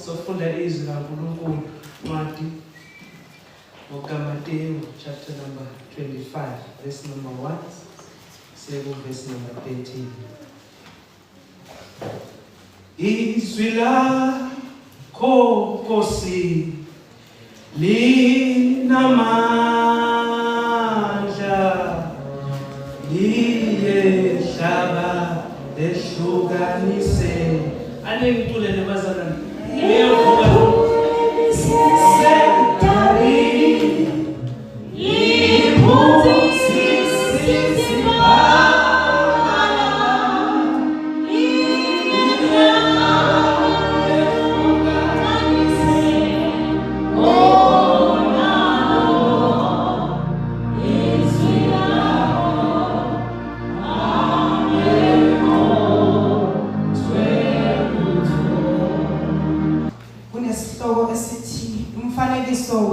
sofunda izwi kaNkulunkulu ncwadi kaMateyu chapter number 25 verse number 1 seko verse number 13. Izwi lakho Nkosi linamandla liyehlaba ehlukanise anengitulele bazalwane leyovuka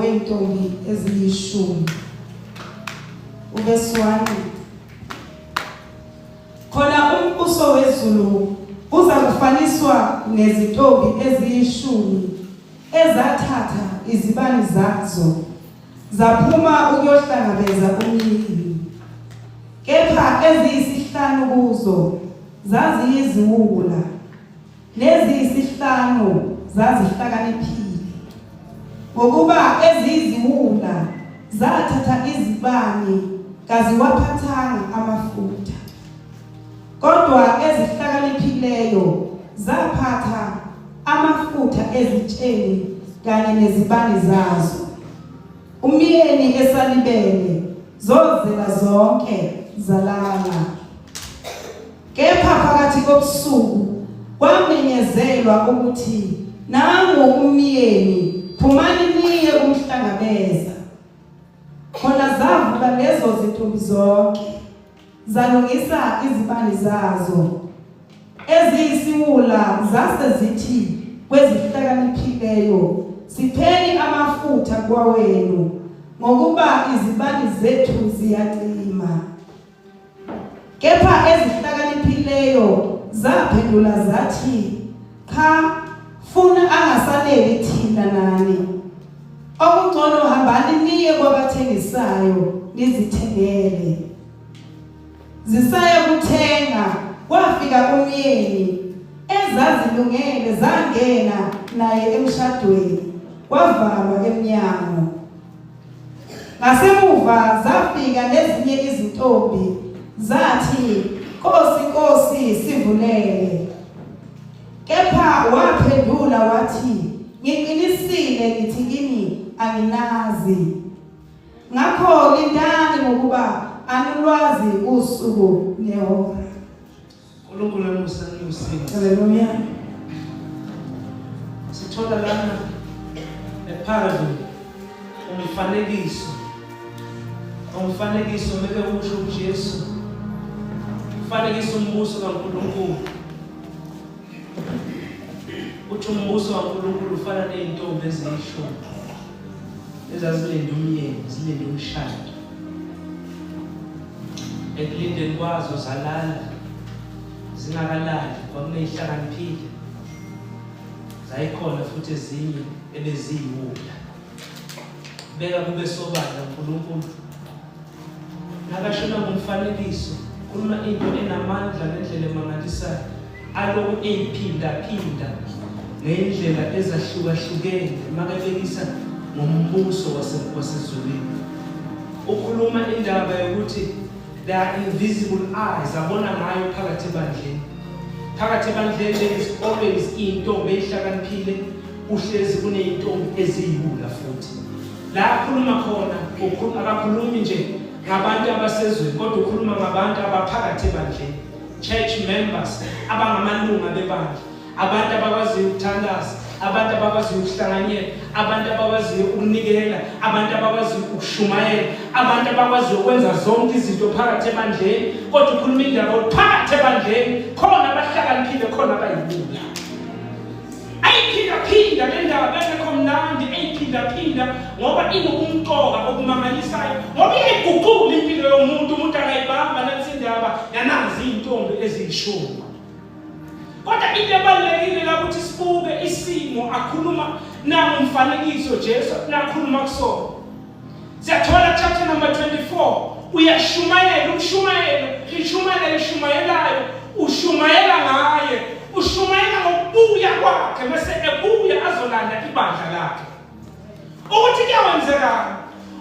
wentombi eziyishumi uverse 1 khona umbuso wezulu uza kufaniswa nezintombi eziyishumi ezathatha izibani zazo zaphuma ukuyohlangabeza umyeni kepha eziyisihlanu kuzo zaziyiziwula neziyisihlanu zazihlakaniphile ngokuba eziziwula zathatha izibani kaziwaphathanga amafutha kodwa ezihlakaniphileyo zaphatha amafutha ezitsheni kanye nezibani zazo umyeni esalibele zozela zonke zalala kepha phakathi kobusuku kwamenyezelwa ukuthi nangu umyeni phumani niye umhlangabeza khona zavuka lezo zintombi zonke zalungisa izibani zazo eziyisiwula zase zithi kwezihlakaniphileyo sipheni amafutha kwawenu ngokuba izibani zethu ziyacima kepha ezihlakaniphileyo zaphendula zathi cha funa angasaleli thina nani okungcono hambani niye kwabathengisayo nizithengele zisaya kuthenga kwafika umyeni ezazilungele zangena naye emshadweni kwavalwa emnyango ngasemuva zafika nezinye izintombi zathi Nkosi Nkosi sivulele kepha waphendula wathi ngiqinisile ngithi kini anginazi ngakho lindani ngokuba anulwazi usuku nehora uNkulunkulu emusanusini haleluya sithola lana ephakathi umfanekiso meke usho uJesu umfanekiso umbuso kaNkulunkulu uthi umbuso kaNkulunkulu ufana nezintombi eziyishumi ezazilinde umyeni zilinde umshado ekulindeni kwazo zalala zingakalali kwakunezihlakaniphile zayikhona futhi ezinye ebeziyiwula beka kube sobala uNkulunkulu nakashona ngomfanekiso khuluma into enamandla ngendlela emangalisayo aloku eyiphinda ngendlela ezahlukahlukene makabekisa ngombuso wasezulwini ukhuluma indaba yokuthi there are invisible eyes abona ngayo phakathi ebandleni there is always intombi ehlakaniphile uhlezi kuneyintombi eziyiwula futhi la akhuluma khona akakhulumi nje ngabantu abasezweni kodwa ukhuluma ngabantu abaphakathi ebandleni church members abangamalunga bebandla abantu abakwaziyo ukuthandaza abantu abakwaziyo ukuhlanganyela abantu abakwaziyo ukunikela abantu abakwaziyo ukushumayela abantu abakwaziyo ukwenza zonke izinto phakathi ebandleni kodwa ukhuluma indaba phakathi ebandleni khona abahlakaniphile khona abayiwula ayiphinda le ndaba bengekho mnandi ayiphinda ngoba inokumqoka okumangalisayo ngoba iyayiguqula impilo yomuntu akayibamba nathi indaba yanazi izintombi eziyishumi Kodwa into ebalulekile la ukuthi sibuke isimo akhuluma nangomfanekiso Jesu nakhuluma kusona. Siyathola chapter number 24 uyashumayela ishumayelayo ushumayela ngaye ushumayela ngokubuya kwakhe bese ebuya azolanda ibandla lakhe. Ukuthi kuyawenzekana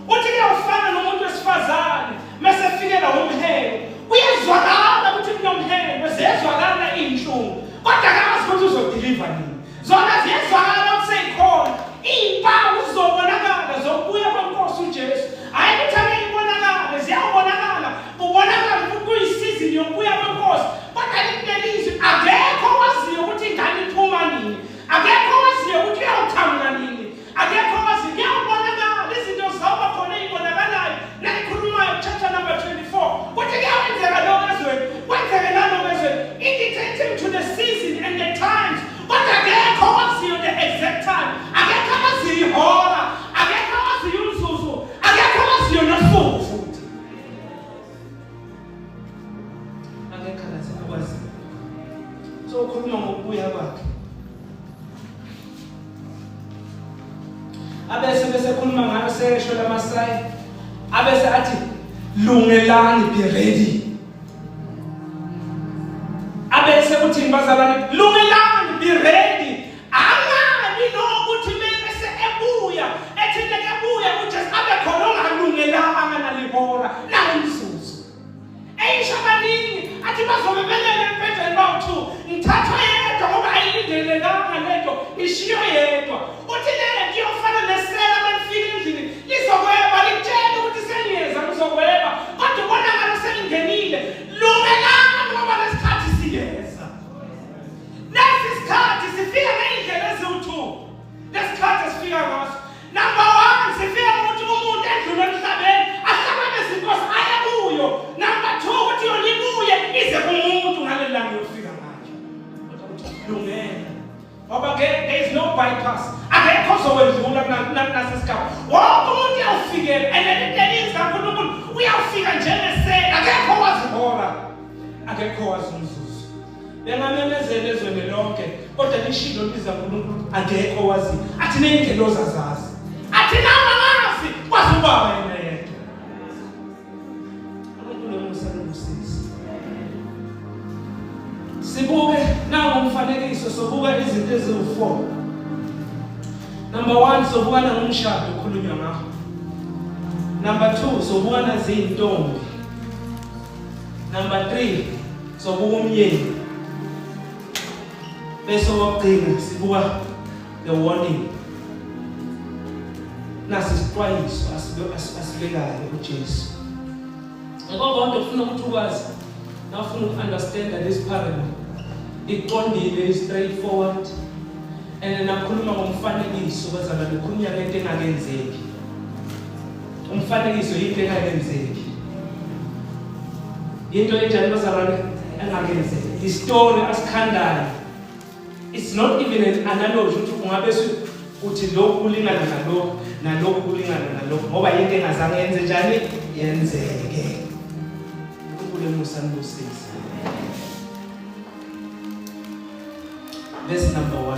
uthi kuyafana nomuntu wesifazane mase fikela umhelo uyezwakala ukuthi kunomhelo bese ezwakala inhlungu kodwa akazi ukuthi uzodeliver nini. Zona ziyezwakala ukuthi seyikhona impawu zizobonakala zokubuya kwenkosi uJesu. Hayi ukuthi angiyibonakala ziyabonakala ubonakala ukuthi kuyisizini yokubuya kwenkosi kodwa lelizwi akekho waziyo ukuthi ingane iphuma nini, akekho waziyo ukuthi uyawuthamla nini, akekho waziyo kuyabonakala izinto zaba khona ezibonakalayo nayikhulumayo chapter number 24 ukuthi kuyawenzeka lokho ezweni kwenzeke nalokho ezweni indicating to the season and the times kodwa akekho waziyo the exact time, akekho waziyo ihora, akekho waziyo umzuzu, akekho waziyo nosuku futhi akekho waziyo. So ukhuluma ngokubuya kwakhe abese khuluma ngayo sesho lamasayi abese athi lungelani, be ready. Abese uthi bazalwane lungelani, be ready. Angabi nokuthi bese ebuya ethi lekebuya uJesu abe khona ongalungelanga nalibona nangumzuzu eyishabaningi athi bazobebelele empedeni bawu ngithathwa yedwa ngoba ayilindelekanga lento ishiyo yedwa. Uthi lento iyofana nesela malifika endlini lizokweba litshela ukuthi seniyeza lizokweba kodwa ubona ngathi selingenile lungelanga ngoba lesikhathi siyeza. Lesi sikhathi sifika ngey'ndlela eziwu-2. Lesikhathi esifika ngaso number 1 sifika ukuthi umuntu endlule emhlabeni ahlangabeze inkosi aye kuyo. Number 2 ukuthi yona ibuye ize kumuntu ngaleli langa yofika ngayo. Lungela ngoba there is no bypass, akekho ozowedlula nasesigaba wonke umuntu uyawufikela and lelize kaNkulunkulu uyawufika njengesela. Akekho wazi ihora, akekho wazi umzuzu. Bengamemezela ezweni lonke kodwa lishilo liza kuNkulunkulu akekho wazi. Athi ney'ngelosi azazi, athi nawe angazi kwazi ubaba yena yedwa. uNkulunkulu umusa nomsizi. Sibuke nangomfanekiso sobuka izinto eziwu-4. Number 1 sobuka nangomshado okhulunywa ngawo. Number 2 sobuka naziyintombi. Number 3 sobuka umyeni. Bese wokugcina sibuka the warning. Nasi isixwayiso asibekayo uJesu. Ngakho konke ufuna ukuthi ukwazi nawufuna uku-understand this parable iqondile, straightforward and nakhuluma ngomfanekiso bazalwane ukhulunya ngento engakenzeki. Umfanekiso yinto engakenzeki, into enjani bazalwane engakenzeki. Istory asikhandayo, it's not even an analogy ukuthi ungabe uthi lokhu kulingana nalokhu nalokhu kulingana nalokhu ngoba yinto engazange yenze njani yenzeke. Unkulunkulu umusa nomsizi. Verse number 1.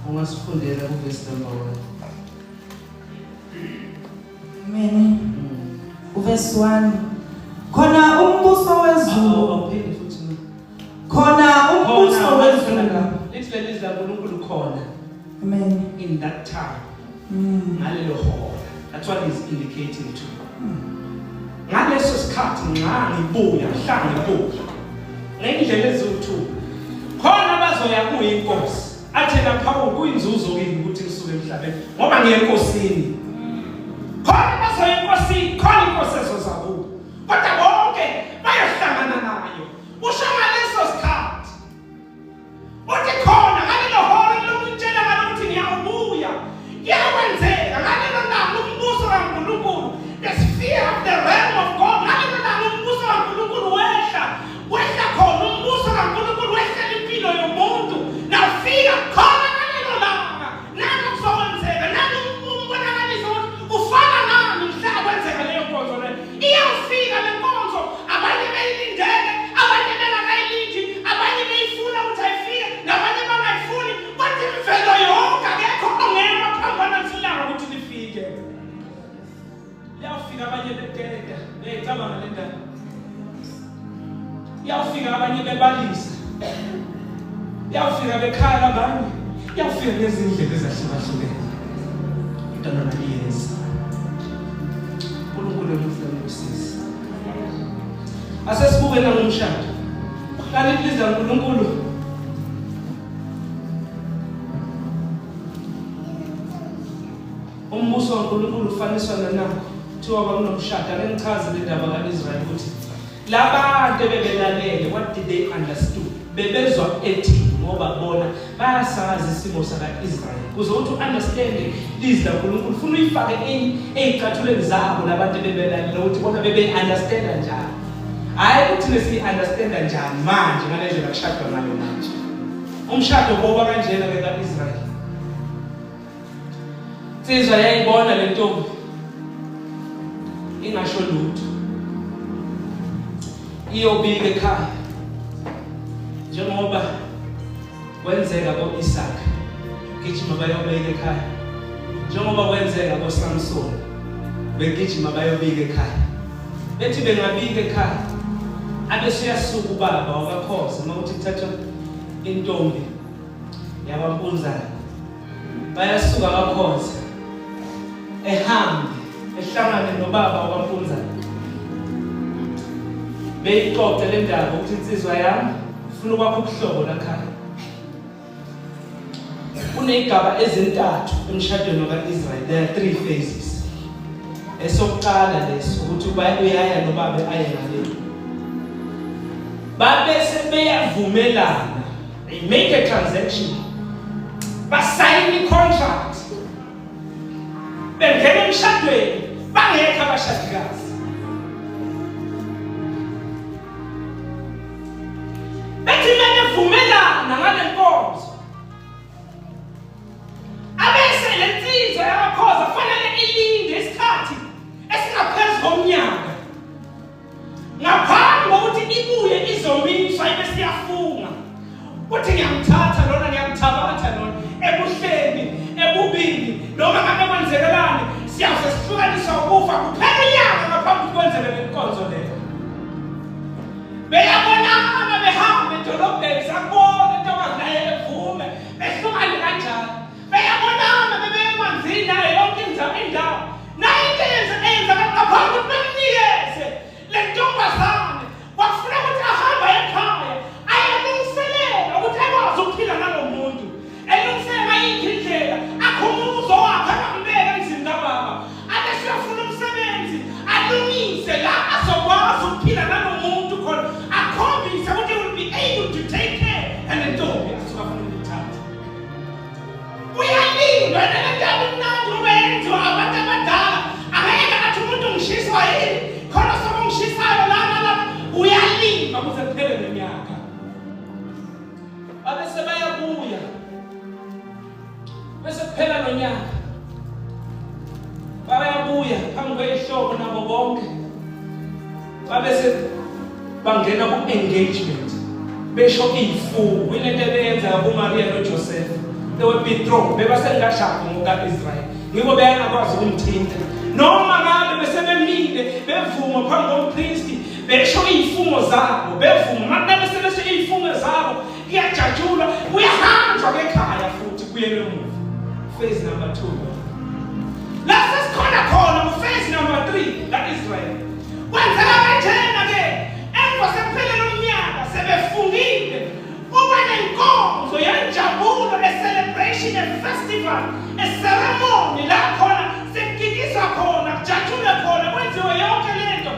Ungasifundela verse number 1. Amen. Verse 1. Khona umbuso wezulu. Khona umbuso wezulu. Lithi leliza uNkulunkulu khona. Amen. In that time. Ngalelo hora. That's what he's indicating to. Ngaleso sikhathi ngibuya mhlanga ngibuya. Ngendlela eziwu-2. Khona bazoya kuyinkosi. Athi lapha kuyinzuzo kimi ukuthi ngisuke emhlabeni ngoba ngiyenkosini. Khona bazoya enkosini, khona inkosi ezozakubo. Kodwa bonke bayohlangana nayo. Usho ngaleso sikhathi. Uthi khona ngalelo hora lokutshela ngalokuthi ngiyawubuya. Kuyakwenzeka ngalelo langa umbuso kaNkulunkulu. The sphere of the realm of God. Ngalelo langa umbuso kaNkulunkulu wehla khona umbuso kaNkulunkulu wehla impilo yomuntu. Nawufika khona ngalelo langa. Nani kuzokwenzeka, nani umbonakaliso ukuthi ufana nami mhla kwenzeka leyo nkonzo leyo. Iyawufika abanye bebalisa. Iyawufika bekhala abanye. Iyawufika ngezindlela ezahlukahlukene. Into noma iyenza. uNkulunkulu umfana usisi. Asesibuke nangomshado. Kanti liza uNkulunkulu umbuso kaNkulunkulu ufaniswa nakho. Kuthiwa kwakunomshado abengichaza le ndaba kaIsrael ukuthi labantu bebelalele, what did they understood? Bebezwa ethi ngoba bona bayasazi isimo sakaIsrael. Kuze uthi understand lizwi laNkulunkulu ufuna uyifake ezicathulweni zabo labantu bebelalele ukuthi bona bebe understand njani. Hayi ukuthi nesi understand njani manje ngale ndlela kushadwa ngayo manje. Umshado boba kanjena ke kaIsrael. Sizwa yayibona le ntombi ingasho lutho. Iyobika ekhaya. Njengoba kwenzeka koIsaka, gijima bayobika ekhaya. Njengoba kwenzeka koSamson, begijima bayobika ekhaya. Bethi bengabika ekhaya, abesiyasuka ubaba wakakhoza mawuthi kuthathwa intombi yabampunzana. Bayasuka akakhoza. Ehambe ehlangane nobaba wakampunzana. Beyixoxe le ndaba ukuthi insizwa yami ufuna ukwakha ubuhlobo lakhaya. Kunezigaba ezintathu emshadweni kaIsrael. There are 3 phases. Esokuqala leso ukuthi uyaya nobaba aye ngale. Babese beyavumelana. They make a transaction. Basign a contract. Bengena emshadweni bangekho abashadikazi. Bethi bevumelana ngale nkonzo. Abese lensizwa yakhoza kufanele ilinde isikhathi esingaphezu komnyaka. Ngaphambi kokuthi ibuye izomiswa ibese iyafunga. Uthi ngiyamthatha lona ngiyamthabatha lona ebuhleni ebubini noma ngabe kwenzekelani siyase sihlukanisa ukufa kuphela inyanga ngaphambi kwenzele lenkonzo leyo. Beyabonana behamba edolobheni sakubona intokazi naye evume behlukane kanjalo. Beyabonana bebemanzini naye yonke indawo. Naye into enza ngaphambi bemnikeze le ntombazane wafuna ukuthi ahamba ekhaya ayalungiselela ukuthi akwazi ukuphila nalo muntu. Elungiselela indlela akhumuzo wakhe akambeka emzini kababa. Abesiyafuna umsebenzi alungise la azokwazi ukuphila nalo muntu khona akhombise ukuthi he will be able to take care and entombi asifuna ukuthatha. Uyalindwa nendaba mnandi ubenziwa abantu abadala angeke athi umuntu ngishiswa yini khona sokumshisayo la uyalindwa kuze kuphele neminyaka. Abese bayabuya bese kuphela nonyaka. Bayabuya phambi kwehlobo nabo bonke. Babese bangena ku-engagement. Besho izifungo ilento ebenza kuMaria noJoseph. They were betrothed. Bebasengashadi ngokaIsrael. Ngibo bengakwazi ukumthinta. Noma ngabe besebemile bevuma phambi kompristi besho izifungo zabo. Bevuma ngabe sebesho izifungo zabo. Kuyajatshulwa kuyahanjwa ekhaya futhi kuyele emuva. Phase number 2. Last khona phase number 3 kaIsrael. Kwenzeka kanjena ke emva sekuphela lomnyaka sebefungile kuba nenkonzo yenjabulo, a celebration, a festival, a ceremony la khona sekukikiswa khona kujatshulwe khona kwenziwe yonke lento.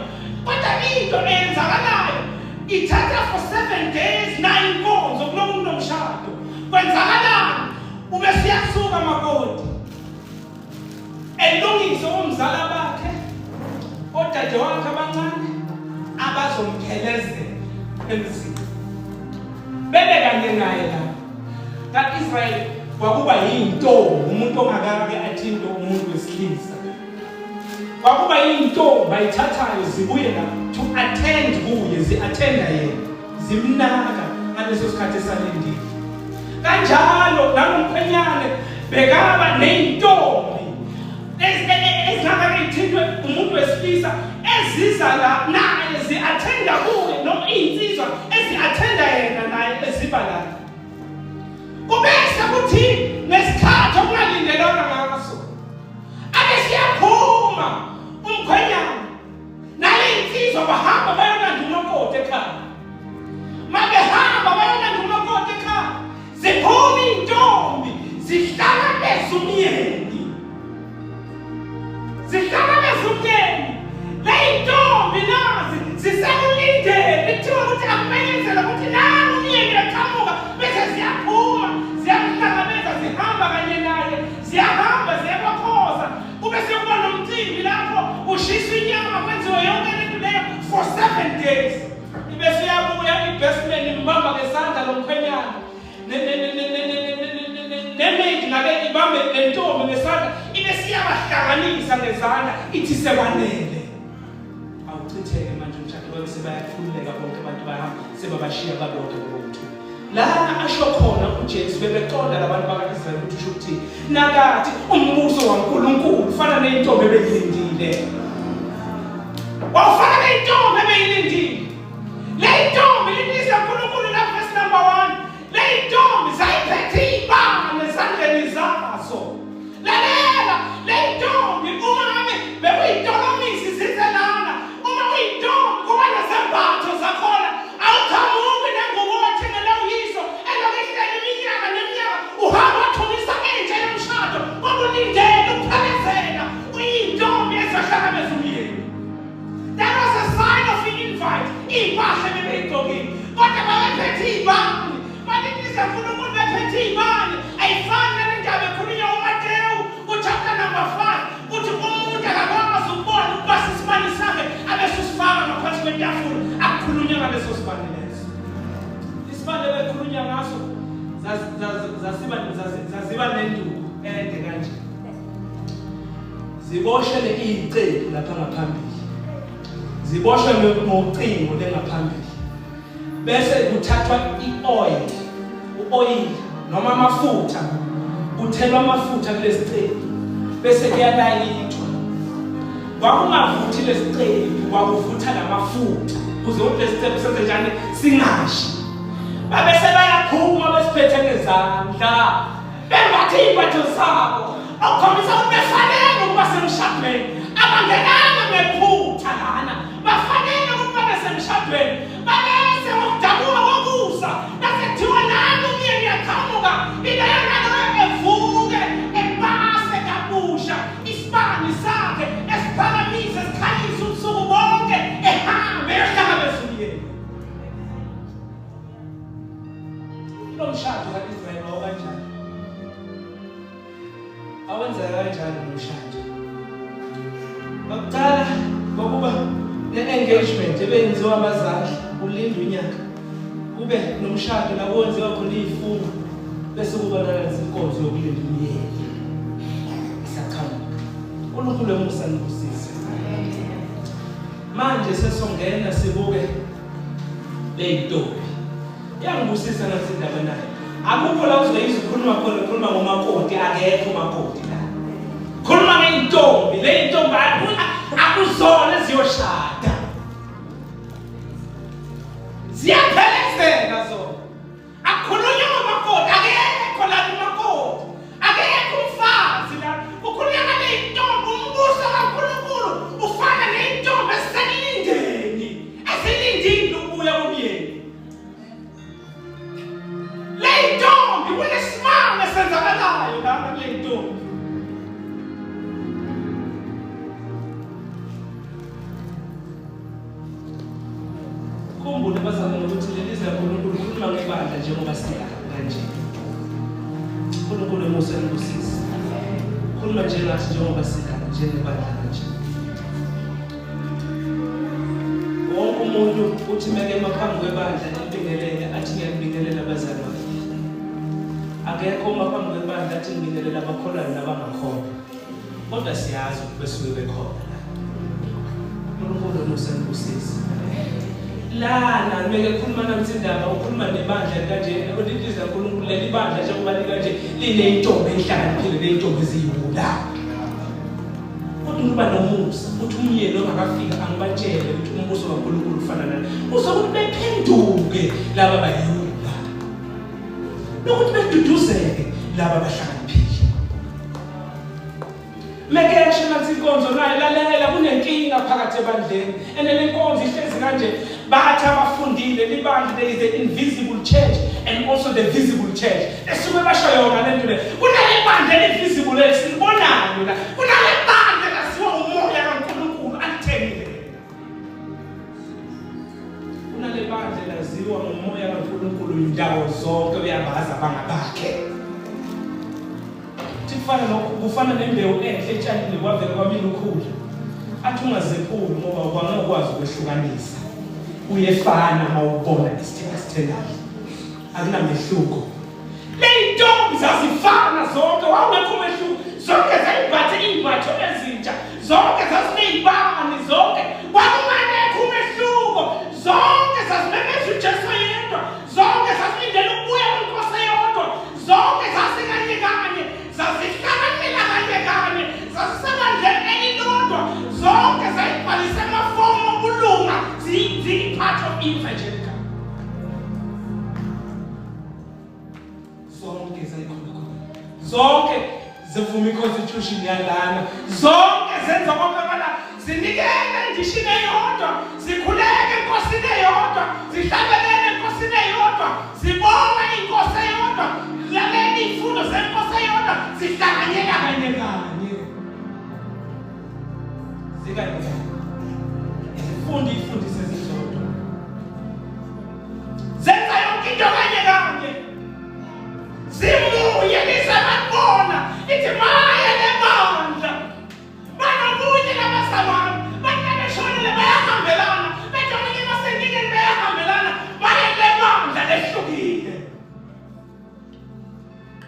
Kodwa into eyenzakalayo ithatha for 7 days 9 inkonzo kulomuntu nomshado. Kwenzakalani? Ube siyasuka makoti elungise umzala bakhe odade wakhe abancane abazomkhelezela emzini. Bebe kanye naye la kaIsrael kwakuba yintombi umuntu ongakake athinto umuntu wesilisa. Kwakuba yintombi ayithathayo zibuye la to attend kuye, zi-attenda yena, zimnaka ngaleso sikhathi esalindile. Kanjalo nangumkhwenyane bekaba neyintombi ezingakethindwe umuntu wesilisa eziza la naye zi-attenda kuye noma insizwa ukuthi nesikhathi okungalindelanga ngaso ake siyaphuma umkhwenyana nale insizwa bahamba bayolanda umakoti ekhaya. Mabehamba bayolanda umakoti ekhaya, ziphuma intombi zihlala bezumyeni, zihlala bezumyeni. Le intombi nazi zisekulindele kuthiwa ukuthi akumenzela ukuthi nangu umyeni eqhamuka, bese ziyaphuma ziyamhlangabeza, zihamba kanye naye, ziyahamba ziyabakhoza. Kube sekuba nomcimbi lapho kushiswa inyama, kwenziwa yonke lento leyo for 7 days. Ibese uyabuya ibestman imbamba ngesandla lomkhwenyana nemedi ngake ibambe lentombi ngesandla, ibese iyabahlanganisa ngezandla ithi sekwanele. Awuchitheke manje umshado wabo, sebayakhululeka bonke abantu bahamba sebabashiya babodwa bodwa. Lana asho khona uJesu bebeqonda labantu baka-Israyeli ukuthi usho ukuthi nakathi umbuso waNkulunkulu ufana nentombi ebeyilindile. Wawufana nentombi ebeyilindile. Le ntombi lilisa uNkulunkulu la verse number 1. Le ntombi zayiphethe ibanga ezandleni zazo. Lalela, le ntombi uma ngabe bekuyintombi zizelana, uma uyintombi kuba nezembatho zakhona, awuqhamuki nengubo othengele uyise elokuhlala iminyaka neminyaka uhamba wathulisa entsha yomshado ngokulindele ukuphelezela uyintombi ezohlangabeza umyeni. That was a sign of an invite. Iy'mpahla bebey'gqokile kodwa babephethe iy'bani. Balilisa uNkulunkulu bephethe iy'bani. Ayifani nale ndaba ekhulunywa uMateyu uchapter number 5 uthi umuntu akakwazi ukubona ukuba sisibani sakhe abesifaka ngaphansi kwetafula, akukhulunywa ngaleso sibani leso. Isibani ebekhulunywa ngaso zaziba nenduku ende kanje, ziboshele iy'ceku lapha ngaphambili, ziboshwe ngocingo lengaphambili, bese kuthathwa i-oil noma amafutha, kuthelwa amafutha kulesi ceku, bese kuyalayithwa. Kwakungavuthi lesi ceku, kwakuvutha lamafutha kuze ukuthi lesi ceku senze njani singashi. Babese bayaphuma besiphethe ngezandla bembathe iy'mbatho zabo, okukhombisa ukuthi befanele ukuba semshadweni. Abangenanga bephutha lana, bafanele ukuba besemshadweni. Babese ngokudabuka kokusa bese kuthiwa nangu umyeni yaqhamuka, ileyo nto evuke epase kabusha isibani sakhe esiphakamise esikhanyisa ubusuku bonke, ehambe eyohlangabeza umyeni. Lo mshado ka-Israyeli wakanjani? Awenzeka kanjani umshado? Bakuqala ngokuba ne-engagement ebenziwa abazali, ulinde unyaka, kube nomshado la kwenziwa khona iy'fungo, bese kuba nalezinkonzo yokulinda umyeni isaqhamuka. uNkulunkulu emusa nibusise. Manje sesongena sibuke ley'ntombi. Iyangibusisa nathi indaba nayo. Akukho la uzeyizwa ukhuluma khona, ukhuluma ngomakoti, akekho umakoti la. Khuluma ngey'ntombi, ley'ntombi akuzona ziyoshada, ziyaphelezela zona. Akukhulunywa ngomakoti, akekho la umakoti, akekho umfazi la. Kukhulunywa ngaley'ntombi. Umbuso kaNkulunkulu ufana ney'ntombi eziselindeni, ezilindile ukubuya komyeni. Ley'ntombi kunesimanga esenzakalayo lana kuley'ntombi. Khumbula bazalwane ukuthi leli izwi likaNkulunkulu likhuluma ngebandla njengoba siyakha kanje. uNkulunkulu emusa nibusise. Khuluma njengathi njengoba siyakha njengebandla kanje. Wonke umuntu uthi meke emaphambi kwebandla nibingelele athi ngiyabingelela abazali bakhe. Akekho emaphambi kwebandla athi ngibingelela abakholwayo nabangakholwa. Kodwa siyazi ukuthi besuke bekhona la. uNkulunkulu emusa nibusise. Lana meke khuluma namthi indaba ukhuluma nebandla kanje, oliliza uNkulunkulu leli bandla njengoba likanje liney'ntombi ehlakaniphile, ney'ntombi eziyiwula. Kodwa uba nomusa uthi umyeni ongakafika angibatshele ukuthi umbuso kaNkulunkulu ufana nani. Uzokuthi bephenduke laba bayiwula, nokuthi beduduzeke laba abahlakaniphile. Meke shinathi inkonzo nayo lalela kunenkinga phakathi ebandleni. Le nkonzo ihlezi kanje bathi abafundile libandla there is the invisible church and also the visible church. Esuke basho yona lento le. Kunale bandla elivisible esilibonayo la. Kunale bandla lasiwa umoya kaNkulunkulu alithengile. Kunale bandla laziwa ngomoya kaNkulunkulu indawo zonke uyabaza bangabakhe. Kufana nembewu enhle etshanini kwavela kwamina ukhula. Athi ungazephuli ngoba kwangokwazi ukwehlukanisa. Uyefana mawubona isithendayo. Akunamehluko. Leyintombi zazifana zonke wawungekho umehluko. Zonke zayibhathe imbatho ezintsha. Zonke zazineyibani zonke. Kwakungekho umehluko. Zonke zazimemeza uJesu yedwa. Zonke zazilindele ukubuya kwenkosi eyodwa. Zonke zazikanye kanye. Zazihlanganyela kanye. Zazisebandleni elilodwa. Zonke zayibhalise amafomu okulunga. Part of evangelical. Zonke zayikhona. Zonke zivuma iconstitution yalana. Zonke zenza konke zinikele ndishine yodwa. Zikhuleke enkosini eyodwa. Zihlanganyele enkosini eyodwa. Zibonga inkosi eyodwa. Laleli ifundo zenkosi eyodwa. Zihlanganyela kanye. Zikanye. Ifundise zizodwa. Zenza yonke into kanye. Zimuye lisabona. Ithi maya lebandla. Banobunye labazalwane. Banabeshonile bayahambelana. Bejonge basenikeni bayahambelana. Baye lebandla lehlukile.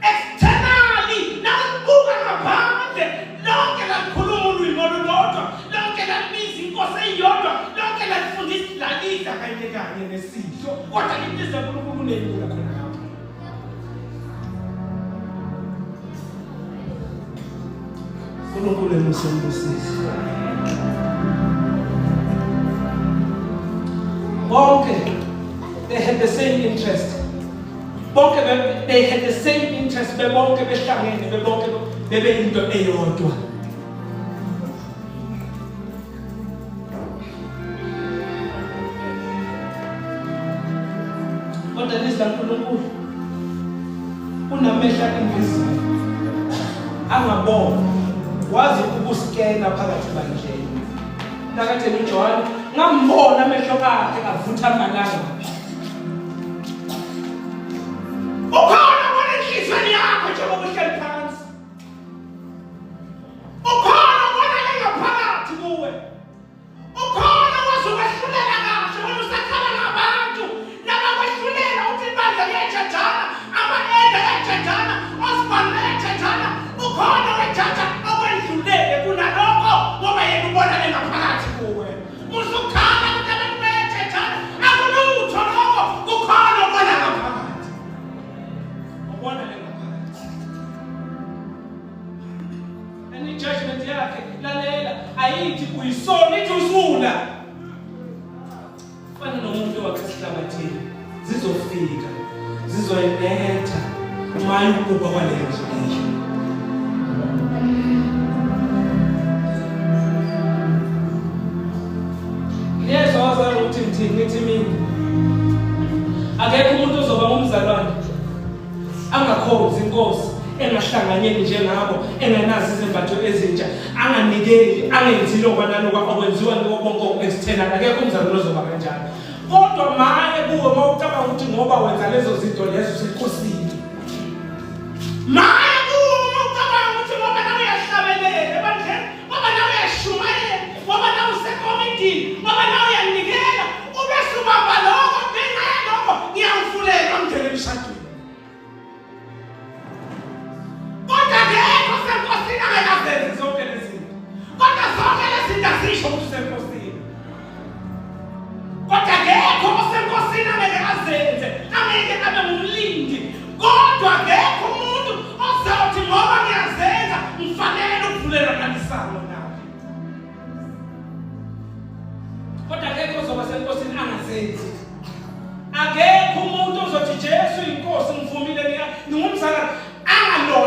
Externally, nakubuka ngaphandle. Lonke lakhuluma ulwimi olulodwa. Lonke labiza inkosi eyodwa. Lonke lafundisa lalisa kanye nesihlo. Kodwa libiza uNkulunkulu nelula khona lapho. uNkulunkulu emusembusisi. Bonke they had the same interest. Bonke they had the same interest. Bebonke behlangene, bebonke bebeyinto eyodwa. Kodwa lizwa uNkulunkulu unamehla invisible. Angabona wazi ukuskena phakathi bandleni. Nakathi uJohn ngambona amehlo akhe avutha amalanga. Ukhona bona inhliziyo yakho njengoba uhleli phansi. Ukhona bona lengaphakathi kuwe. Ukhona wazokwehlulela kahle wena usakhala ngabantu. Nabakwehlulela uthi ibandla liyajajana, ama-enda yajajana, osibani yajajana. Ukhona wejaja okwendlulele kunalokho ngoba yena ubona lengaphakathi kuwe. Musukhala ukuthi abantu bayajajana. Akulutho lokho. Ukhona ubona ngaphakathi. Ubona lengaphakathi. Judgment yakhe lalela ayithi uyisona ithi usula. Fana nomuntu wakesihlabathini zizofika zizoyenetha uma ukuba kwaleyo ndlela. Yesu wazama ukuthi ngithi mina akekho umuntu ozoba ngumzalwane angakhonzi inkosi engahlanganyeli njengabo engenazi izimbatho ezintsha anganikeli angenzile okwanaloko okwenziwa ngobonke external akekho umzalwane ozoba kanjalo. Kodwa maye kuwe mawucabanga ukuthi ngoba wenza lezo zinto lezo usekhosini. Maye kuwe mawucabanga ukuthi ngoba nawe uyahlabelela ebandleni, ngoba nawe uyashumayela, ngoba nawe usekomidini, ngoba nawe uyanikela, ube subamba lokho ngenxa yalokho ngiyamfulela umndeni emshadweni. Kodwa ngekho senkosini angekazenzi zonke lezi zinto. Kodwa zonke lezi zinto azisho ukuthi usenkosini. Kodwa ngekho osenkosini angekazenze, angeke abe ngumlindi. Kodwa ngekho umuntu ozothi ngoba ngiyazenza ngifanele ukuvulelwa nalisango nawe. Kodwa ngekho ozoba senkosini angazenzi. Akekho umuntu ozothi Jesu inkosi ngivumile ngingumzalwane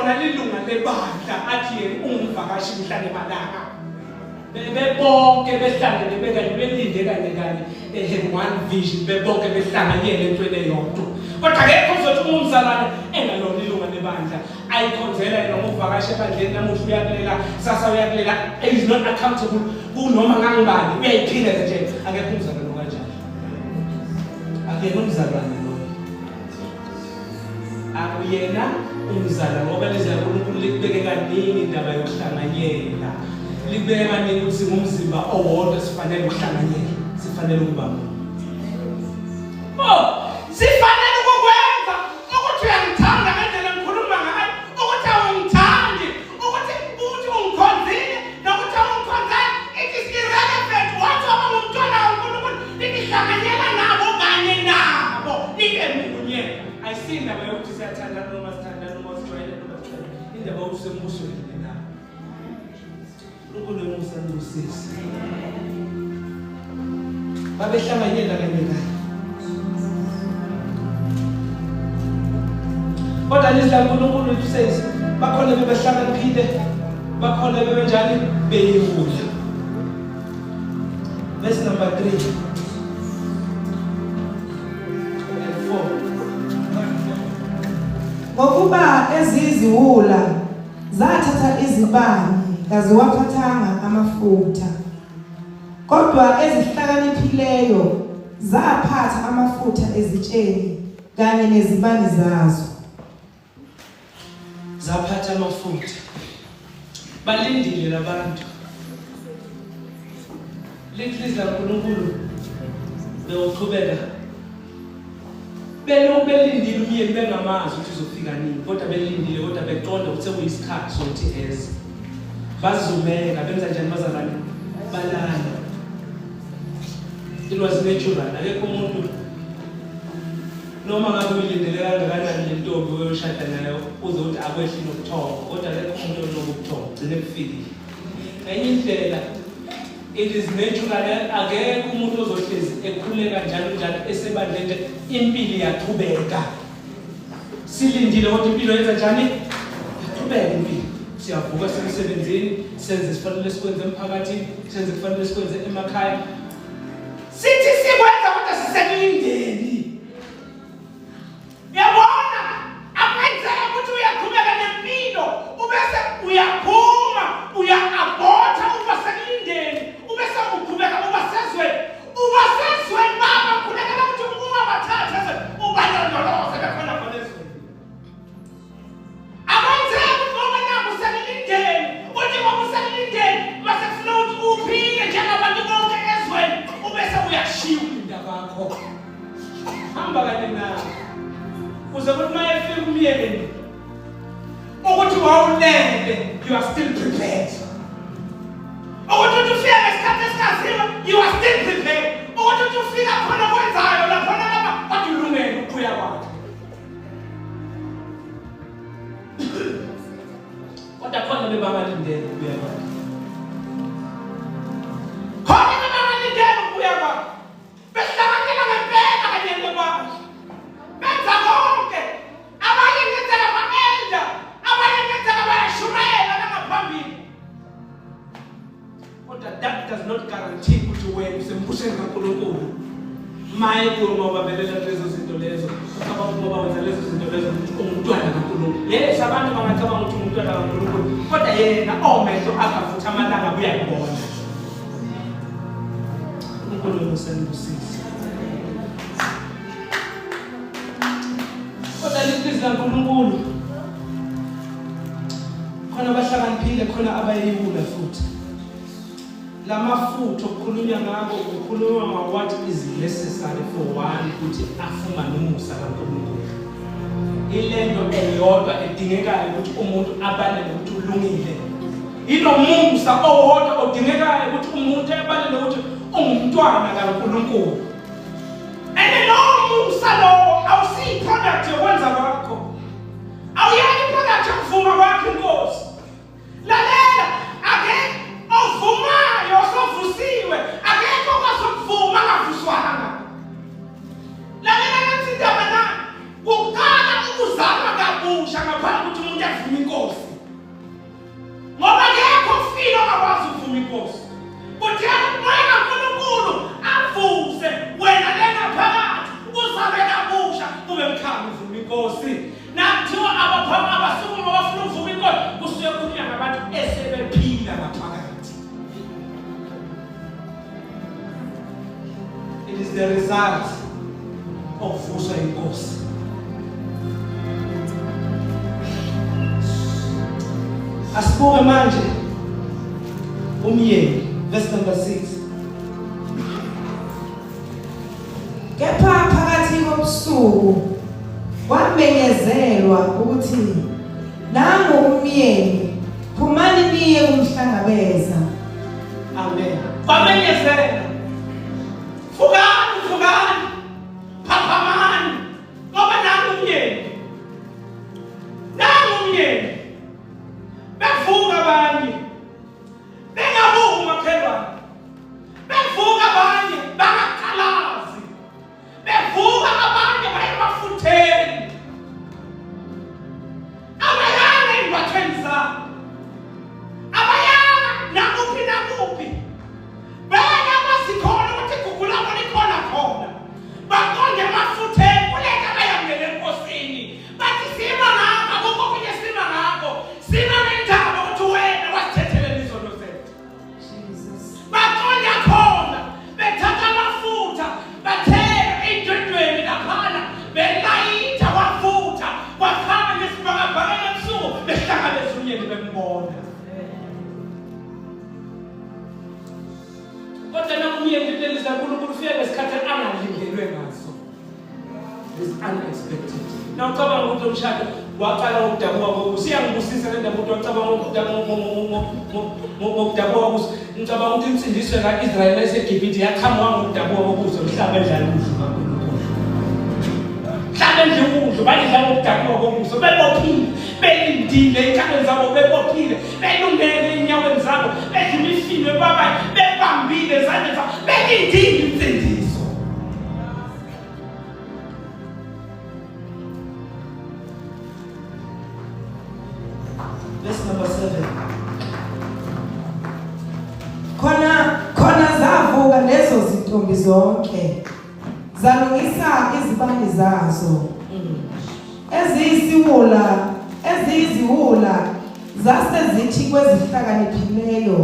khona lilunga lebandla athi yena ungumvakashi mhlane malanga bebonke behlangene bekanye belinde kanye one vision bebonke behlanganyele entweni eyodwa kodwa akekho uzothi umzalwane engalona ilunga lebandla ayikhonzela yena ngomvakashi ebandleni namuhla uyakulela sasa uyakulela is not accountable kunoma ngangibani uyayiphila nje akekho umzalwane kanjalo akekho umzalwane akuyena umzala ngoba leza uNkulunkulu likubeke kaningi indaba yokuhlanganyela libeke kaningi ukuthi ngumzimba owodwa sifanele ukuhlanganyela sifanele ukuba sifanele ukwenza ukuthi uyangithanda ngendlela engikhuluma ngayo ukuthi awungithandi ukuthi ungikhonzile nokuthi awungikhonzile it is irrelevant wathi abangumntwana kaNkulunkulu lihlanganyela nabo kanye nabo libe munye ayisindaba yokuthi siyathandana noma sithandana noma sijwayele noma sijwayele indaba yokusembusweni nabo uNkulunkulu umusandusisi babehlanganyela kanye kanye kodwa lizla uNkulunkulu usays bakhona bebehlakaniphile bakhona bebenjani beyihula verse number 3 and 4 ngokuba eziziwula zathatha izibani kaziwaphathanga amafutha kodwa ezihlakaniphileyo zaphatha amafutha ezitsheni kanye nezibani zazo zaphatha amafutha balindile labantu likhliza uNkulunkulu beyoqhubeka belindile umyeni bengamazi ukuthi uzofika nini kodwa belindile kodwa beqonda ukuthi kuyisikhathi sokuthi eze bazumeka benza njani bazalwane balala it was natural akekho umuntu noma ngabe ulindele kangakanani le ntombi oyoshada nayo uzothi akwehli nokuthonga kodwa akekho umuntu onokuthonga ugcine kufikile enye indlela it is natural akekho umuntu ozohlezi ekhuleka njalo esebandle nje impilo iyaqhubeka silindile ukuthi impilo yenza njani iqhubeka impilo siyavuka semsebenzini senze sifanele sikwenze emphakathini senze kufanele sikwenze emakhaya sithi sikwenza kodwa sisekulindeni yabona akwenzeka ukuthi uyaqhubeka nempilo ubese uyaphuma uya-abotha uba sekulindeni ubese uqhubeka uba sezweni baba khulekela ukuthi ungabathatha ubalondoloze bekhona khona ezweni akwenzeka ukuthi ngoba nabo sekulindeni uthi ngoba usekulindeni base kufuna ukuthi uphile njengabantu bonke ezweni ubese uyashiya indaba yakho hamba kanye nawe uze ukuthi mayefika umyeni ukuthi wawulele you are still prepared ukuthi ufika ngesikhathi esikaziwe you are still prepared ukuthi ufika khona kwenzayo laphana lapha kodwa ulungele ukuya kwakhe kodwa khona bebangalindele ukuya kwakhe khona bebangalindele ukuya kwakhe behlanganyela ngempela kanye nebandla benza konke abanye ngenzeka ba-elda abanye ngenzeka bayashumela nangaphambili kodwa that does not guarantee ukuthi wena usembusweni kaNkulunkulu maye uma ubabelela lezo zinto lezo uma wenza lezo zinto lezo ungumntwana kaNkulunkulu yes abantu bangacabanga ukuthi ungumntwana kaNkulunkulu kodwa yena omehlo akavutha amalanga uyayibona uNkulunkulu usembusisi kodwa likhizla uNkulunkulu khona abahlakaniphile khona abayibula futhi lamafutha okukhulunywa ngabo ukukhuluma what is necessary for one ukuthi afumane umusa kaNkulunkulu ilento eyodwa edingekayo ukuthi umuntu abalele ukuthi ulungile inomusa owodwa odingekayo ukuthi umuntu abalele ukuthi ungumntwana kaNkulunkulu and lo musa lo awusiyi product yokwenza kwakho awuyani product yokuvuma kwakho inkosi lalela akekho ovumayo osovusiwe akekho kwasokuvuma angavuswanga lalela nathi indaba na kuqala ukuzalwa kabusha ngaphandle ukuthi umuntu avume inkosi inkosi. Nakuthiwa abaphanga abasukuma bafuna ukuvuma inkosi, kusuke kukhulunywa ngabantu esebephila ngaphakathi. It is the result of vuswa inkosi. Asibuke manje umyeni, verse number 6. Kepha phakathi kobusuku kwamenyezelwa ukuthi nangu umyeni, phumani niye kumhlangabeza. Amen. Kwamenyezelwa. Fukani. Phaphamani. Ngoba nangu umyeni. Bevuka abanye. Bengabuki umakhelwane. Bevuka abanye bangakhalazi. Bevuka abanye bayemafutheni. Abayanga embathweni zabo. Abayanga nakuphi. Baya basikhona ukuthi igugula likhona khona. Baqonde emafutheni kuleka bayamele enkosini. Bathi sima ngakho akukho kunye sima ngakho. Sima nendaba ukuthi wena wasithethelele izono zethu. Jesus. Baqonde khona bethatha amafutha bathela endwendweni laphana belayitha wafutha wakhanya isibhakabhaka ebusuku behlangabeza umyeni bembona. Kodwa nakumyeni lidelisa uNkulunkulu ufike ngesikhathi angalindelwe ngaso. This unexpected. Now cabanga ukuthi umshado waqala ukudabuka kokusi siyangibusisa le ndaba ukuthi wacabanga ukudabuka kokusi ngicabanga ukuthi insindiso kaIsrael eseGibhithe yaqhamuka ngokudabuka kokusi mhlawumbe edlala ukudla kaNkulunkulu. Mhlawumbe edlala ukudla badlala ukudabuka kokusi bebophile belindile enkalweni zabo bebophile belungele enyaweni zabo bedla imifino ebabayo bebambile ezandleni zabo belindile insindiso. Verse number 7. Khona zavuka lezo zintombi zonke zalungisa izibani zazo. Eziyiziwula zase zithi kwezihlakaniphileyo,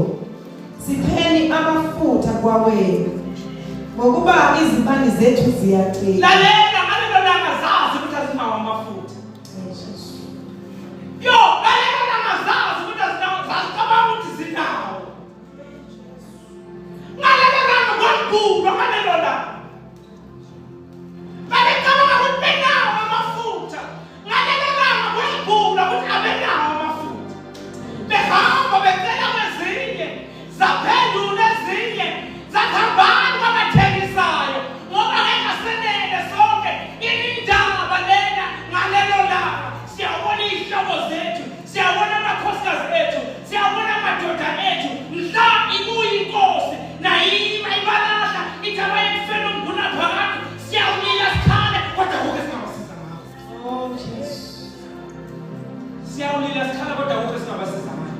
sipheni amafutha kwawenu ngokuba izibani zethu ziyacika. Lalela ngalelo langa zazi ukuthi azinawo amafutha. Yo, lalela langa zazi ukuthi azinawo, zicabanga ukuthi zinawo. Ngalelo langa kwangibhula ngalelo langa. Babecabanga ukuthi benawo amafutha. Ngalelo langa kwangibhula ukuthi abenawo amafutha. Behamba becela kwezinye, zaphendula ezinye, zathambani kwabathengisayo ngoba ngengasenele sonke indaba lena ngalelo langa. Siyabona izihlobo zethu, siyabona amakhosikazi ethu, siyabona amadoda ethu, mhla ibuya inkosi nayima ibalahla ithi abayemfela umguna phakathi siyawunika sikhale kodwa kuke singabasiza ngakho. Oh Jesus. Siyawunika sikhale kodwa kuke singabasiza ngakho.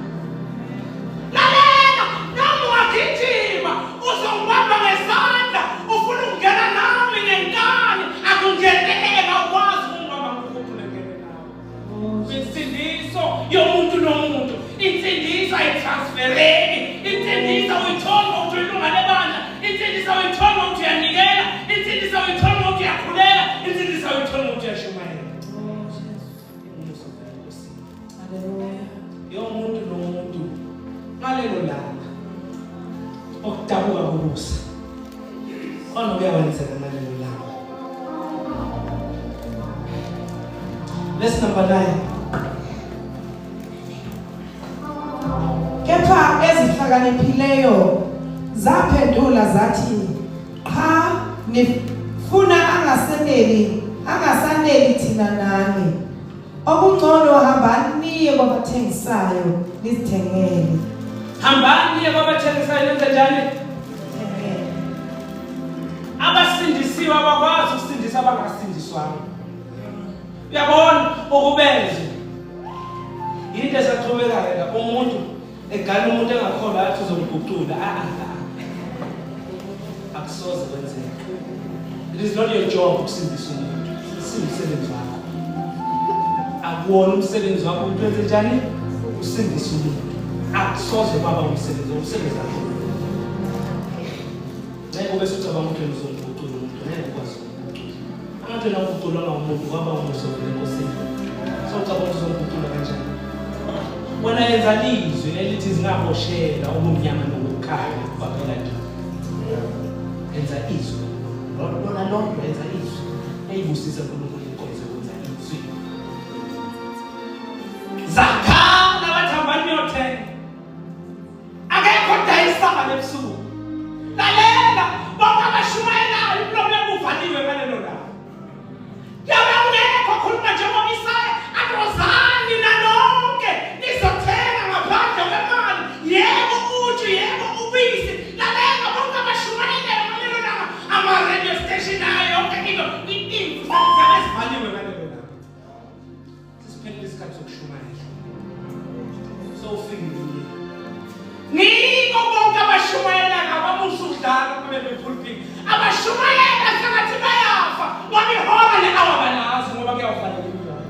Lalela nami wagijima uzongibamba ngesandla ufuna ukungena nami ngenkani akungeneleke awukwazi ukungibamba ngokuthi ungene nawe. Insindiso yomuntu nomuntu, insindiso ayitransfereki, insindiso uyithola ukuthi uyilunga lebandla, insindiso uyithola ukuthi uyanikela, insindiso uyithola ukuthi uyakhuleka, insindiso uyithola ukuthi uyashumayela. Oh Jesus. Hallelujah. Yomuntu nomuntu ngalelo langa okudabuka kokusa khona kuyakwenzeka ngalelo langa. Verse number 9. Kepha ezihlakaniphileyo zaphendula zathi, cha, nifuna angasaneli thina nani. Okungcono hambani niye kwabathengisayo nizithengele. Hambani niye kwabathengisayo nenze njani? Abasindisiwe abakwazi ukusindisa abangasindiswanga. Uyabona ukubeze into esaqhubekayo umuntu egana umuntu engakholwa athi uzomguqula. Akusoze kwenzeka. It is not your job ukusindisa umuntu. Umsebenzi wakho. akuwona umsebenzi wakho ukuthi wenze njani usindise umuntu akusoze baba umsebenzi wakho ngeke ube sucabanga ukuthi uzomguqula umuntu ngeke ukwazi ukuguqula abantu nakuguqulwa ngumuntu kwaba umuso wenkosini so ucabanga uzomguqula kanjani wena yenza lizwi elithi zingaboshela ubumnyama nokukhanya kwaphela nje enza izwi lona lonke enza izwi eyibusisa uNkulunkulu inkonzo yenza izwi zakhala bathambani yothenga akekho dayisaba lebusuku lalela bonke abashumayelayo umlomo yakuvaliwe ngalelo langa yabe ungekho khuluma njengoba Isaya atozani nanonke nizothenga ngaphandle kwemali yebo uthi yebo ubisi lalela bonke abashumayelayo ngalelo langa ama-radio station ayo yonke into zabezivaliwe ngalelo langa sisiphelile isikhathi sokushumayela so ufikile ngiko bonke abashumayela ngabamusa udlala kube bepulpit abashumayela sengathi bayafa ngoba ihora le-hour balazi ngoba kuyawafanele imidlalo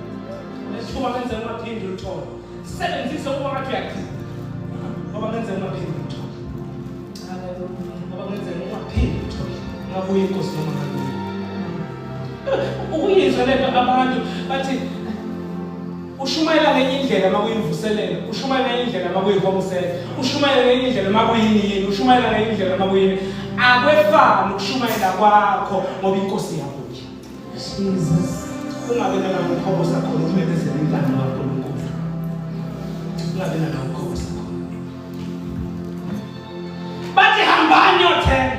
nesithuba benze ungaphindi uthole sisebenzise ukuba ngathi uyaqina ngoba ngenze ungaphindi uthole ngoba ngenze ungaphindi uthole ngabuye inkosi noma ngabuye ukuyizwa lento abantu bathi ushumayela ngenye indlela makuyivuselelo ushumayela ngenye indlela makuyihomsela ushumayela ngenye indlela makuyini ushumayela ngenye indlela makuyini akwefani ukushumayela kwakho ngoba inkosi yakho nje Jesus ungabe nalo ukhobo sakho umebezela intando kaNkulunkulu ungabe nalo ukhobo sakho bathi hambani yothenga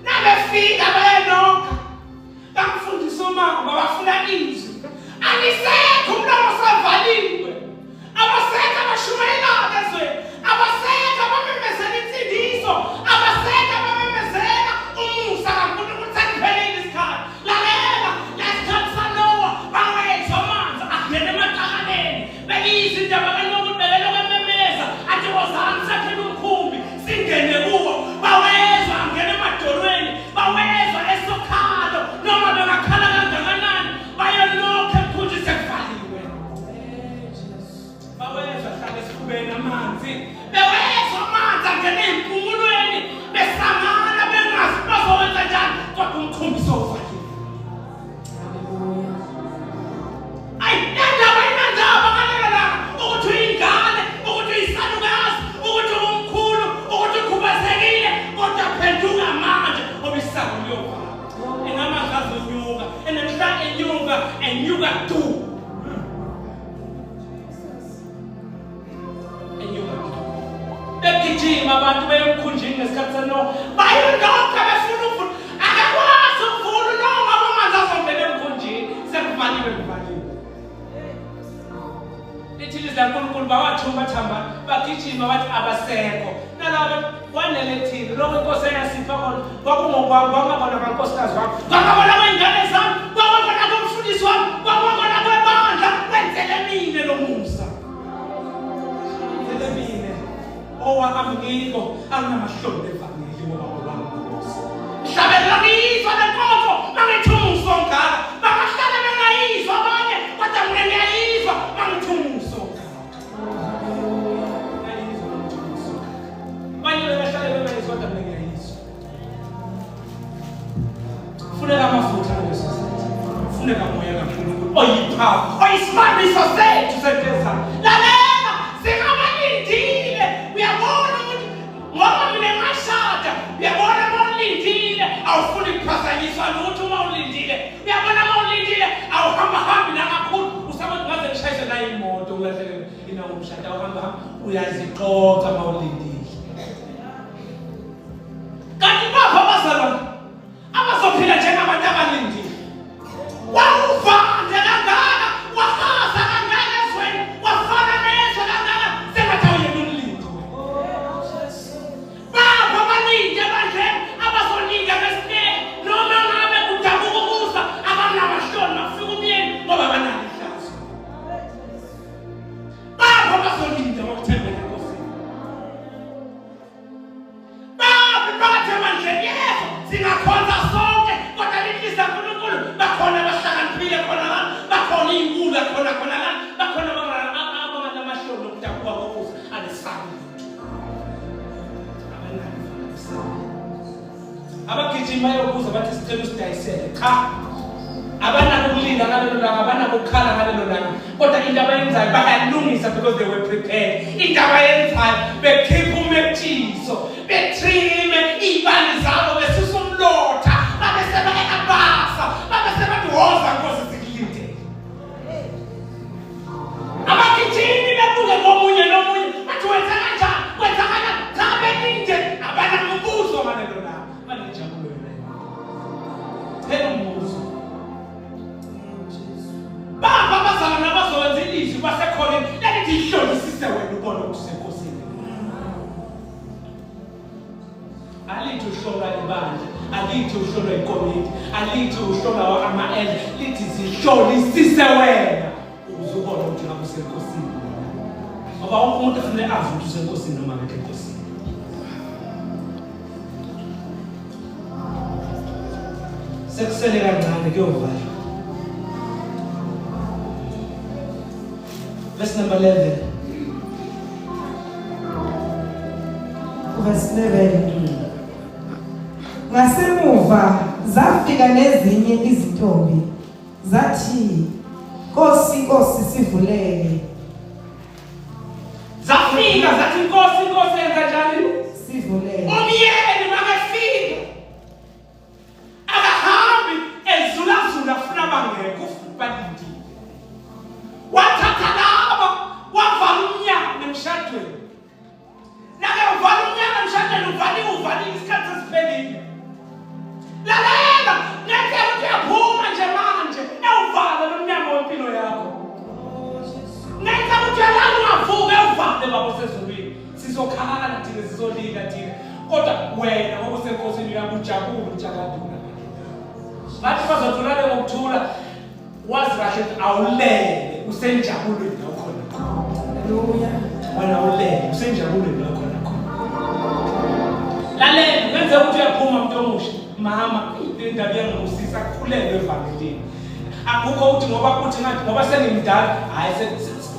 nabefika bayanoka bamfundisa umama bafuna izwi anisekho umlomo savaliwe abasekho abashumayelayo ezweni abasekho abamemezela insindiso abasekho abamemezela umusa kaNkulunkulu sekuphelile isikhathi lalela lesikhathi sanowa bawetha amanzi angene emaqakaleni beyiza indaba kanokuthi bekelokememeza athi wozani sakhele umkhumbi singene kuwo bawezwa angene emadolweni bawezwa esokhalo noma bengakhala kangakanani bayanoka bawezwa hlala esifubeni amanzi bewezwa amanzi angene empumulweni besamana bengazi bazowenza njani kodwa umkhumbi sowuvaliwe ayi nendaba inandaba ngalelo langa ukuthi uyingane ukuthi uyisalukazi ukuthi umkhulu ukuthi ukhubazekile kodwa phenduka manje ngoba isako liyovala engamangazi unyuka enemhla enyuka tu begijima abantu beyemkhunjini ngesikhathi sanowa bayondoka befuna ukuvula akakwazi ukuvula noma amanzi azongena emkhunjini sekuvaliwe lithi ilizwi laNkulunkulu bawathumba thambani bagijima bathi abasekho nalabo kwanele thina lokho inkosi eyasipha khona kwakungokwami kwangabona kankosikazi wami kwangabona kwey'ngane zami kwangabona komfundisi wami kwangabona kwebandla kwenzele mine lo musa kwenzele mine owakangiko anginamahlombe evangeli ngoba wami inkosi mhlabela ngiyizwa le nkonzo mangithuma usongaka bangahlala bengayizwa abanye kodwa mina ngiyayizwa mangithuma usongaka ngiyayizwa mangithuma usongaka abanye bebahlala bengayizwa kodwa mina ngiyayizwa funeka amafutha kuleso sikhathi funeka moya kaNkulunkulu oyiphawu oyisimamiso sethu senteza lalela singabalindile uyabona ukuthi ngoba mina ngashada uyabona mawulindile awufuni kuphazanyiswa lutho mawulindile uyabona mawulindile awuhambahambi nakakhulu usabathi ngaze ngishayise nayo imoto ulahlekelwe inawo umshado awuhamba uyaziqoqa mawulindile kanti bapha abazalwane abazophila njengabantu abalindile wawuvande kangaka wahaza kangaka ezweni wafana nezwe kangaka sengathi awuyena umlindi bapha abaningi ebandleni abazolinda ngesineke noma ngabe kudabuka ukusa abanamahloni makufika umyeni ngoba banalo ihlazo bapha abazolinda ngokuthembela enkosini bapha phakathi ebandleni yebo singakhonza sonke kodwa lithi lizaNkulunkulu bakhona abahlakaniphile khona bakhona iy'nkulu khona la bakhona abangamashoni okudabuka ngokuza alisabi abagijima yokuza bathi sicela usidayisele cha abanako ukulinda ngalelo langa abanako ukukhala ngalelo langa kodwa into abayenzayo bayalungisa because they were prepared into abayenzayo bekhipha umetiso betrime iy'bani zabo besusa umlotha babesebayabasa babesebaduhoza nkosi sikulinde abagijimi bebuke ngomunye nomunye bathi wenza kanjani wenza kanjani cha belinde abanambuzo ngalelo langa banenjabulo yona phela umbuzo baba bazana nabazowenza ilizwi basekhona lelithi ihlolisise wena ubona ukuthi usenkosini alithi uhlola ibandla alithi uhlola ikomiti alithi uhlola ama-ele lithi zihlolisise wena ukuze ubone ukuthi ngabe usenkosini ngoba wonke umuntu afanele azi ukuthi usenkosini noma ngekho enkosini sekusele kancane kuyovala verse number 11. Verse 11. Ngasemuva zafika nezinye izintombi zathi Nkosi Nkosi sivulele. Zafika zathi Nkosi Nkosi yenza njani? Sivulele. Umyeni makafika. Akahambi ezulazula funa bangekho balindile. Wathatha laba wavala umnyango nemshadweni. Nake uvala umnyango nemshadweni uvaliwe isikhathi sesiphelile. Lalela neke uyaphuma nje manje ewuvala nomnyango wempilo yakho. Neke uyalala ungavuka ewuvale babo sezulwini. Sizokhala thina sizolika thina. Kodwa wena ngoba usenkosini uyakujabula ujakaduna. Bathi bazothulana ngokuthula wazi kahle awulele usenjabulweni lakho khona. Haleluya. Wena awulele usenjabulweni lakho khona. Lalela wenze ukuthi uyaphuma umuntu omusha mama indaba yangusisa kukhulelwe evangelini. Akukho ukuthi ngoba kuthi ngathi ngoba sengimdala hayi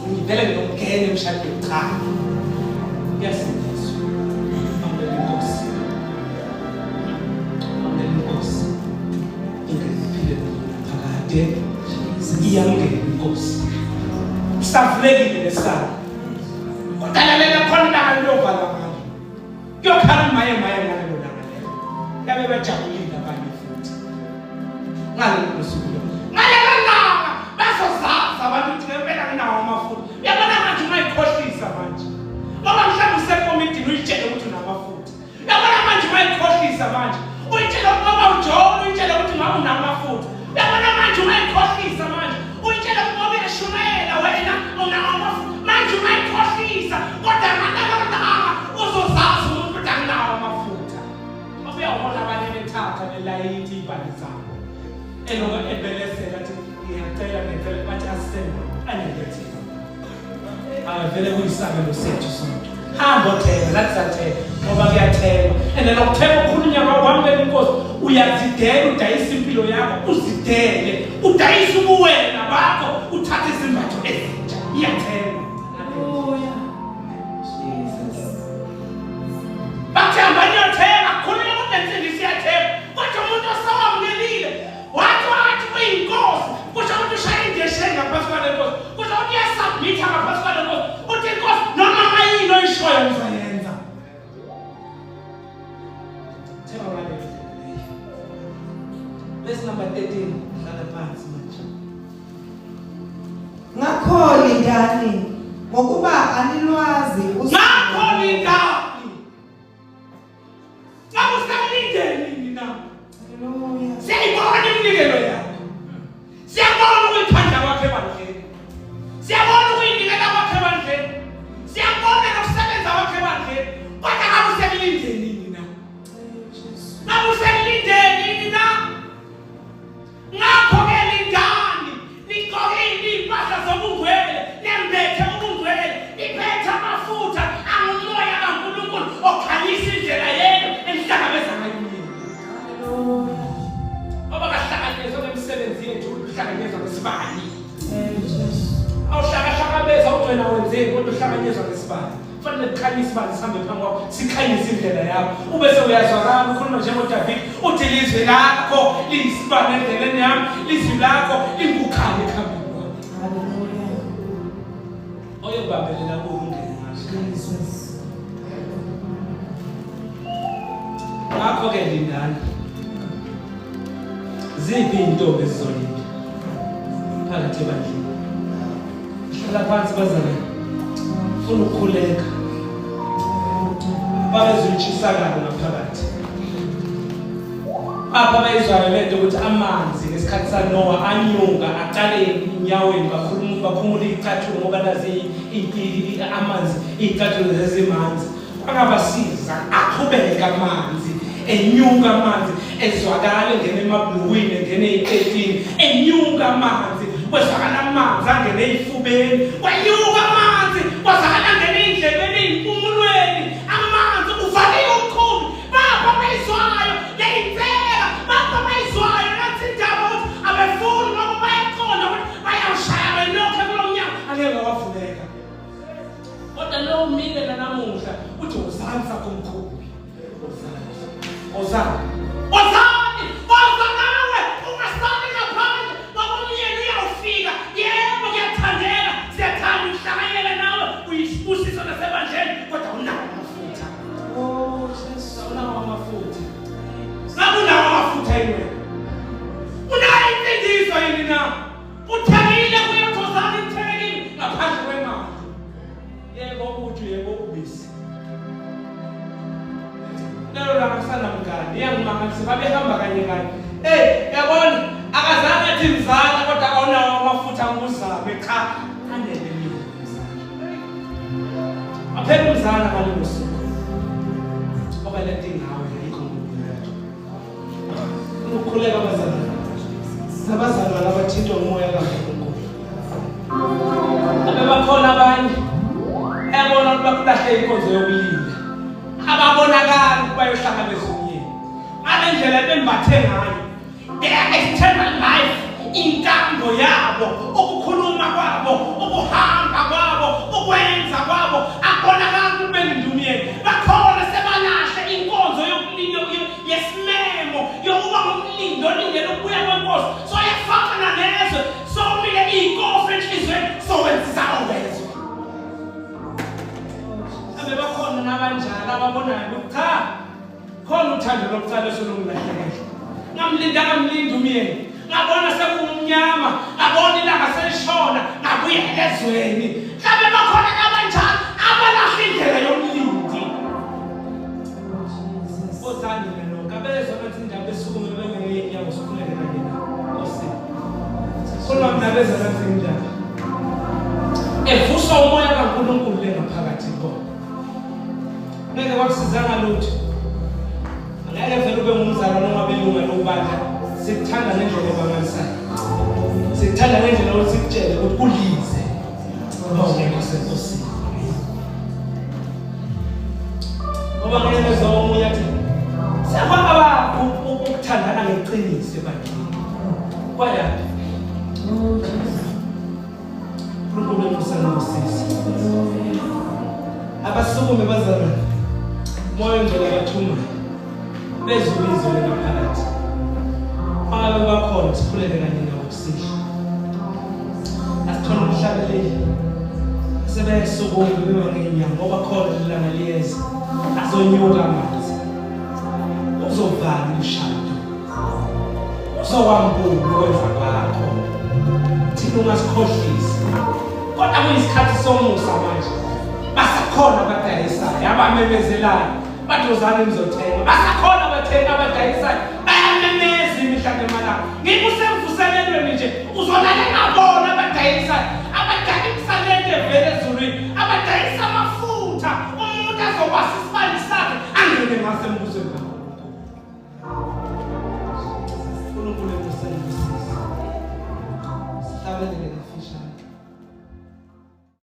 ngivele ngiyongena emshadweni cha. Yasindiswa. Amandla inkosi. Amandla inkosi. Ingephile phakade. Iyangena inkosi. Safulekile lesana. Kodwa lalela khona la ndovala ngayo. Kuyokhala maye ngalelo langa lelo. Yabe bajabulile abanye futhi. Ngalelo suku lo. Ngalelo langa bazozaza abantu ukuthi ngempela nginawo amafutha. Uyabona manje ungayikhohlisa manje. Ngoba mhlawumbe usekomitini uyitshela ukuthi unamafutha. Uyabona manje ungayikhohlisa manje. Uyitshela ngoba uJohn uyitshela ukuthi ngabe unamafutha. Uyabona manje ungayikhohlisa manje. Uyitshela ngoba uyashumela wena unamafutha. Manje ungayikhohlisa kodwa ngalelo langa uzozaza ukuthi anginawo amafutha. Uyabona abanye bethatha belayithi ibhali zabo. Eloko ebelesela ukuthi ngiyacela bathi asisena anekethi. Vele kuyisabelo sethu sonke. Hamba othenga nathi sathenga ngoba kuyathenga. And nokuthenga ukhulunywa kwamukela inkosi uyazidela udayisa impilo yakho uzidele udayisa ubuwena bakho uthathe izimbatho ezintsha iyathenga. Haleluya. Jesus. Bathi hambani yothenga khulunywa ukuthi insindisi iyathenga kodwa umuntu osawamukelile wathi kuyinkosi kusho ukuthi ushaya indeshe ngaphansi kwale nkosi kusho ukuthi uyasubmitha ngaphansi kwale nkosi uthi inkosi noma mayini oyishoyo ngizoyenza. Thenga wale verse number 13 hlala phansi manje. Ngakho lindani ngokuba anilwazi Ngakho lindani. Ngabe usamlindeni nina. Haleluya. Siyayibona iminikelo yakho. Siyabona ukuyithanda kwakhe ebandleni. Siyabona ukuyinikela kwakhe ebandleni. Siyabona nokusebenza kwakhe ebandleni. Kodwa ngabe usemlindeni nina. Ngabe usemlindeni nina. Ngakho-ke lindani. Ligqoke iy'mpahla zobungcwele. Nembethe ubungcwele. Niphethe amafutha angumoya kaNkulunkulu okhanyisa indlela yenu enihlangabeza ngayo nina. Haleluya. Ngoba kahlanganyezwa ngemisebenzi yethu ukuhlanganyezwa kwesibani. Jesus. kwenzeki kodwa uhlanganyezwa ngesibani. Kufanele kukhanyise isibani sihambe phambi kwakho, sikhanyise indlela yakho. Ube sewuyazwakala ukhuluma njengoDavid, uthi ilizwi lakho liyisibani endleleni yami, ilizwi lakho lingukhanya ekhambeni kwami. Hallelujah. Oyobambelela kuwo ungene ngaso. Jesus. Ngakho-ke lindani, ziphi iy'ntombi ezizolinda phakathi ebandleni? Hlala phansi bazalwane, ufuna ukukhuleka, babezuyitshisakalo ngaphakathi. Apha bayizwayo lento ukuthi amanzi ngesikhathi saNoah anyuka aqale enyaweni, bakhumula iy'cathulo ngoba nazi amanzi iy'cathulo zezimanzi. Kwangabasiza aqhubeke amanzi, enyuka amanzi, ezwakala engene emabhulukweni, engene ey'qedini, enyuka amanzi, kwezwakala amanzi angene ey'fubeni, kwenyuka amanzi, kwazakala angene ey'ndlebeni, ey'mpumulweni, amanzi uvaliwe umkhumbi. Bapha abayizwayo yayitseka, bapha abayizwayo nathi indaba ukuthi abefuni ngoba bayaqonda ukuthi bayawushaya benokhe kulo mnyango angeke wavuleka. Kodwa lo umile nanamuhla uthi uzani sakho mkhumbi, ozani nawe ungasali ngaphandle ngoba umyeni uyawufika. Yebo kuyathandeka, siyathanda ukuhlanganyela nawe uyisibusiso nasebandleni, kodwa unawo amafutha. Oh, Jesus. Unawo amafutha. Ngabe unawo amafutha yini? Unayo imfundiso yini na? Uthengile kuyathozana ithekile ngaphandle kwemali. Yebo uthi yebo ubisi. Lelo la kusana mngani, iyangimangalisa babehamba kanye kanye. Yabona akazange athi mzala kodwa awunawo amafutha nguzame cha anele mina mzala. Aphela umzala ngalelo suku. Ngoba lento ingawe ayikho ngokuyayo. Ukukhuleka abazali. Sabazalwana abathintwa umoya kaNkulunkulu. Abebakhona abanye ebona ukuthi bakulahle inkonzo yokulinda. Ababonakala ukuba yohlangabeza umyeni. Ngale ndlela bembathe ngayo. Their external life, intambo yabo, ukukhuluma kwabo, ukuhamba kwabo, ukwenza kwabo, akubonakala ukuthi belinda umyeni. Bakhona sebalahle inkonzo yokulinda yesimemo, yokuba ngumlindo olindele ukubuya kwenkosi. So yafana nezwe, so umile iy'nkosi enhliziyweni, so wenzisa okwezwe. Bakhona nabanjalo ababonayo ukuthi cha khona uthando lokuqala esolungulahlekile. Ngamlinda umyeni, ngabona sekumnyama, ngabona ilanga selishona, ngabuyela ezweni. Mhlawumbe bakhona nabanjalo abalahla indlela yomlindi. Ozani nokho abezwa ngathi indaba esukume bengeney'nyawo sokhuleke kanye naNkosi. Khuluma nabeza ngathi indaba evusa umoya kaNkulunkulu le ngaphakathi kubona. Ngeke kwakusizanga lutho. Angeke vele ube ngumzala noma belunga lokubandla. Sikuthanda ngendlela ebangalisayo. Sikuthanda ngendlela ukuthi sikutshele ukuthi ulize. Ngoba ungekho senkosini. Ngoba ngeke bezwa omunye athi siyabanga ukuthandana ngeqiniso ebandleni. Kwayaphi? uNkulunkulu emusana ngosisi. Abasukume bazalwane. Moya ngcwele abathumayo. Bezubizwe ngaphakathi. Bangabe bakhona sikhuleke kanye nabo kusihla. Asithole umhlabeleli. Sebesukuma beba ngenyanga ngoba khona ilanga liyeza. Azonyuka amanzi. Uzovala umshado. Uzokwambula ukwenza kwakho. Thina ungasikhohlisi. Kodwa kuyisikhathi somusa manje. Basakhona abadayisayo, abamemezelayo. Badozana emzothenga. Basakhona abathenga abadayisayo. Bayamemeza imihla nemalanga. Ngikusemvuselelweni nje uzolalela bona abadayisayo. Abadayisa lento evela ezulwini. Abadayisa amafutha. Umuntu azokwasa isibani sakhe angene ngasembuzweni bakho.